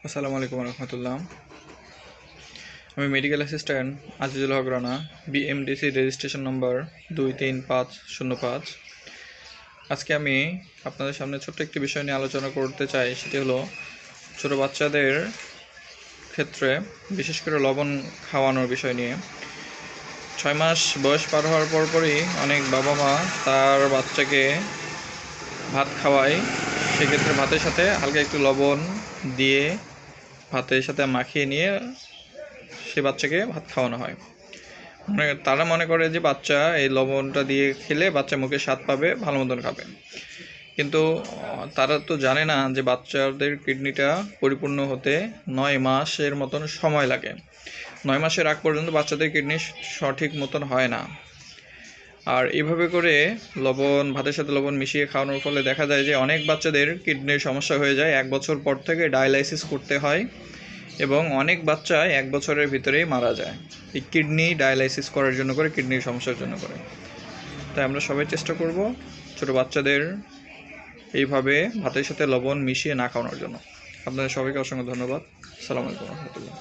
আসসালামু আলাইকুম রহমতুল্লাহ। আমি মেডিকেল অ্যাসিস্ট্যান্ট আজিজুল হক রানা, বিএমডিসি রেজিস্ট্রেশন নম্বর 23505। আজকে আমি আপনাদের সামনে ছোট্ট একটি বিষয় নিয়ে আলোচনা করতে চাই। সেটি হলো ছোটো বাচ্চাদের ক্ষেত্রে বিশেষ করে লবণ খাওয়ানোর বিষয় নিয়ে। 6 মাস বয়স পার হওয়ার পরই অনেক বাবা মা তার বাচ্চাকে ভাত খাওয়ায়। সেক্ষেত্রে ভাতের সাথে হালকা একটু লবণ দিয়ে ভাতের সাথে মাখিয়ে নিয়ে সে বাচ্চাকে ভাত খাওয়ানো হয়। তারা মনে করে যে বাচ্চা এই লবণটা দিয়ে খেলে বাচ্চা মুখে স্বাদ পাবে, ভালো মতন খাবে। কিন্তু তারা তো জানে না যে বাচ্চাদের কিডনিটা পরিপূর্ণ হতে 9 মাসের মতন সময় লাগে। 9 মাসের আগ পর্যন্ত বাচ্চাদের কিডনি সঠিক মতন হয় না। আর এইভাবে করে ভাতের সাথে লবণ মিশিয়ে খাওয়ানোর ফলে দেখা যায় যে অনেক বাচ্চাদের কিডনির সমস্যা হয়ে যায়। 1 বছর পর থেকে ডায়ালাইসিস করতে হয় এবং অনেক বাচ্চা 1 বছরের ভিতরেই মারা যায় এই কিডনি ডায়ালাইসিস করার জন্য করে, কিডনির সমস্যার জন্য করে। তাই আমরা সবাই চেষ্টা করব ছোটো বাচ্চাদের এইভাবে ভাতের সাথে লবণ মিশিয়ে না খাওয়ানোর জন্য। আপনাদের সবাইকে অসংখ্য ধন্যবাদ। আসসালামু আলাইকুম রহমতুল্লাহ।